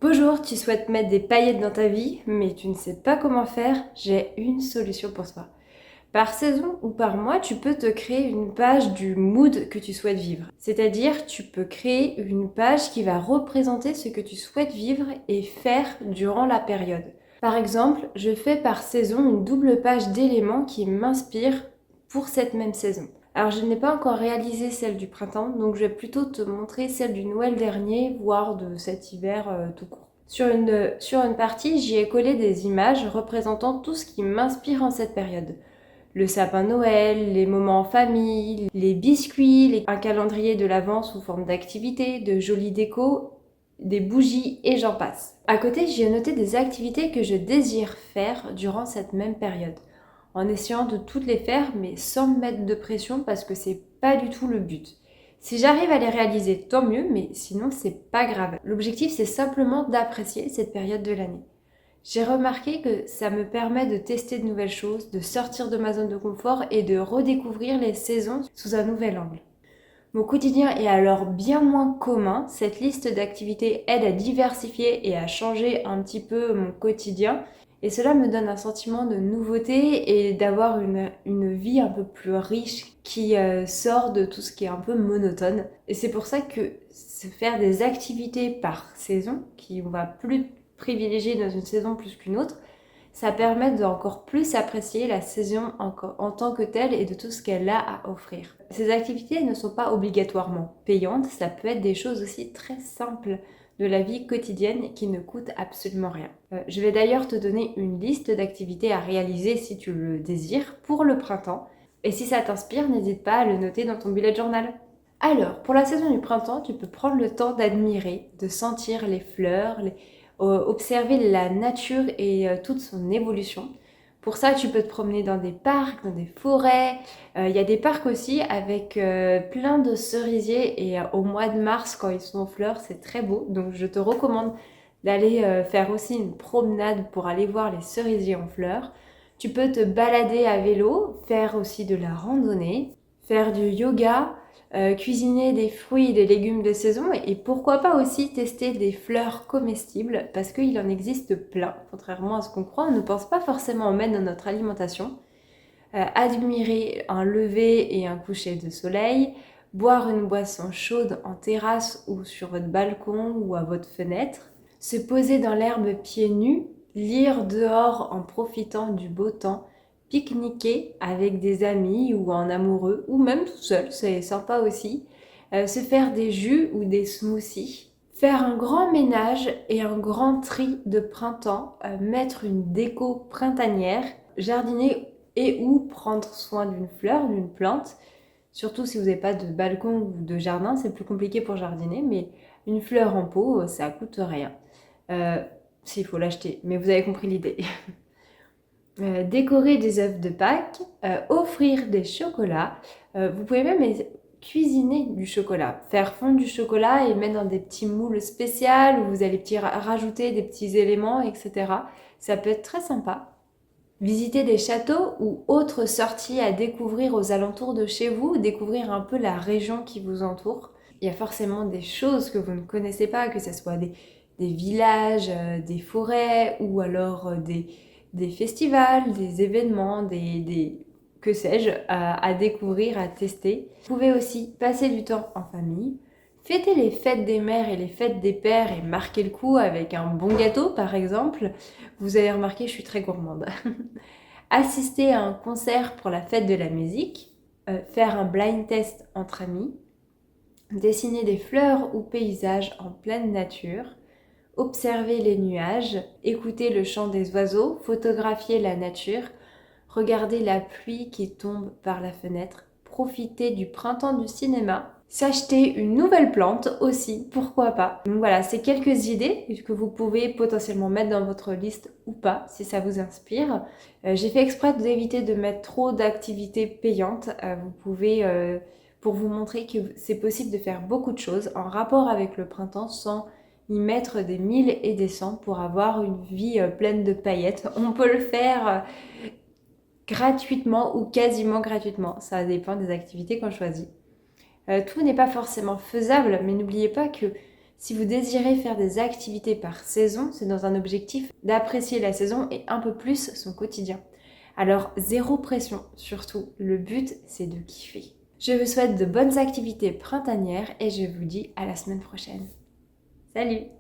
Bonjour, tu souhaites mettre des paillettes dans ta vie, mais tu ne sais pas comment faire? J'ai une solution pour toi. Par saison ou par mois, tu peux te créer une page du mood que tu souhaites vivre. C'est-à-dire, tu peux créer une page qui va représenter ce que tu souhaites vivre et faire durant la période. Par exemple, je fais par saison une double page d'éléments qui m'inspirent pour cette même saison. Alors, je n'ai pas encore réalisé celle du printemps, donc je vais plutôt te montrer celle du Noël dernier, voire de cet hiver tout court. Sur une partie, j'y ai collé des images représentant tout ce qui m'inspire en cette période. Le sapin de Noël, les moments en famille, les biscuits, un calendrier de l'Avent sous forme d'activités, de jolies décos, des bougies et j'en passe. À côté, j'y ai noté des activités que je désire faire durant cette même période, en essayant de toutes les faire, mais sans me mettre de pression parce que c'est pas du tout le but. Si j'arrive à les réaliser, tant mieux, mais sinon c'est pas grave. L'objectif c'est simplement d'apprécier cette période de l'année. J'ai remarqué que ça me permet de tester de nouvelles choses, de sortir de ma zone de confort et de redécouvrir les saisons sous un nouvel angle. Mon quotidien est alors bien moins commun. Cette liste d'activités aide à diversifier et à changer un petit peu mon quotidien. Et cela me donne un sentiment de nouveauté et d'avoir une vie un peu plus riche qui sort de tout ce qui est un peu monotone. Et c'est pour ça que se faire des activités par saison, qui on va plus privilégier dans une saison plus qu'une autre, ça permet d'encore plus apprécier la saison en tant que telle et de tout ce qu'elle a à offrir. Ces activités ne sont pas obligatoirement payantes, ça peut être des choses aussi très simples de la vie quotidienne qui ne coûtent absolument rien. Je vais d'ailleurs te donner une liste d'activités à réaliser si tu le désires pour le printemps. Et si ça t'inspire, n'hésite pas à le noter dans ton bullet journal. Alors, pour la saison du printemps, tu peux prendre le temps d'admirer, de sentir les fleurs, observer la nature et toute son évolution. Pour ça, tu peux te promener dans des parcs, dans des forêts. Il y a des parcs aussi avec plein de cerisiers et au mois de mars, quand ils sont en fleurs, c'est très beau. Donc, je te recommande d'aller faire aussi une promenade pour aller voir les cerisiers en fleurs. Tu peux te balader à vélo, faire aussi de la randonnée, faire du yoga, cuisiner des fruits et des légumes de saison et pourquoi pas aussi tester des fleurs comestibles parce qu'il en existe plein. Contrairement à ce qu'on croit, on ne pense pas forcément en mettre dans notre alimentation. Admirer un lever et un coucher de soleil, boire une boisson chaude en terrasse ou sur votre balcon ou à votre fenêtre, se poser dans l'herbe pieds nus, lire dehors en profitant du beau temps, pique-niquer avec des amis ou en amoureux, ou même tout seul, c'est sympa aussi, se faire des jus ou des smoothies, faire un grand ménage et un grand tri de printemps, mettre une déco printanière, jardiner et ou prendre soin d'une fleur, d'une plante, surtout si vous n'avez pas de balcon ou de jardin, c'est plus compliqué pour jardiner, mais une fleur en pot, ça coûte rien. S'il faut l'acheter, mais vous avez compris l'idée. Décorer des œufs de Pâques, offrir des chocolats. Vous pouvez même cuisiner du chocolat, faire fondre du chocolat et mettre dans des petits moules spéciaux où vous allez rajouter des petits éléments, etc. Ça peut être très sympa. Visiter des châteaux ou autres sorties à découvrir aux alentours de chez vous, découvrir un peu la région qui vous entoure. Il y a forcément des choses que vous ne connaissez pas, que ce soit des villages, des forêts ou alors des festivals, des événements, que sais-je, à découvrir, à tester. Vous pouvez aussi passer du temps en famille, fêter les fêtes des mères et les fêtes des pères et marquer le coup avec un bon gâteau par exemple. Vous avez remarqué, je suis très gourmande. Assister à un concert pour la fête de la musique, faire un blind test entre amis, dessiner des fleurs ou paysages en pleine nature, observer les nuages, écouter le chant des oiseaux, photographier la nature, regarder la pluie qui tombe par la fenêtre, profiter du printemps du cinéma, s'acheter une nouvelle plante aussi, pourquoi pas. Donc voilà, c'est quelques idées que vous pouvez potentiellement mettre dans votre liste ou pas, si ça vous inspire. J'ai fait exprès d'éviter de mettre trop d'activités payantes. Vous pouvez, pour vous montrer que c'est possible de faire beaucoup de choses en rapport avec le printemps sans y mettre des 1000 et des cents pour avoir une vie pleine de paillettes. On peut le faire gratuitement ou quasiment gratuitement. Ça dépend des activités qu'on choisit. Tout n'est pas forcément faisable, mais n'oubliez pas que Si vous désirez faire des activités par saison, c'est dans un objectif d'apprécier la saison et un peu plus son quotidien. Alors, zéro pression, surtout, le but c'est de kiffer. Je vous souhaite de bonnes activités printanières et je vous dis à la semaine prochaine. Salut!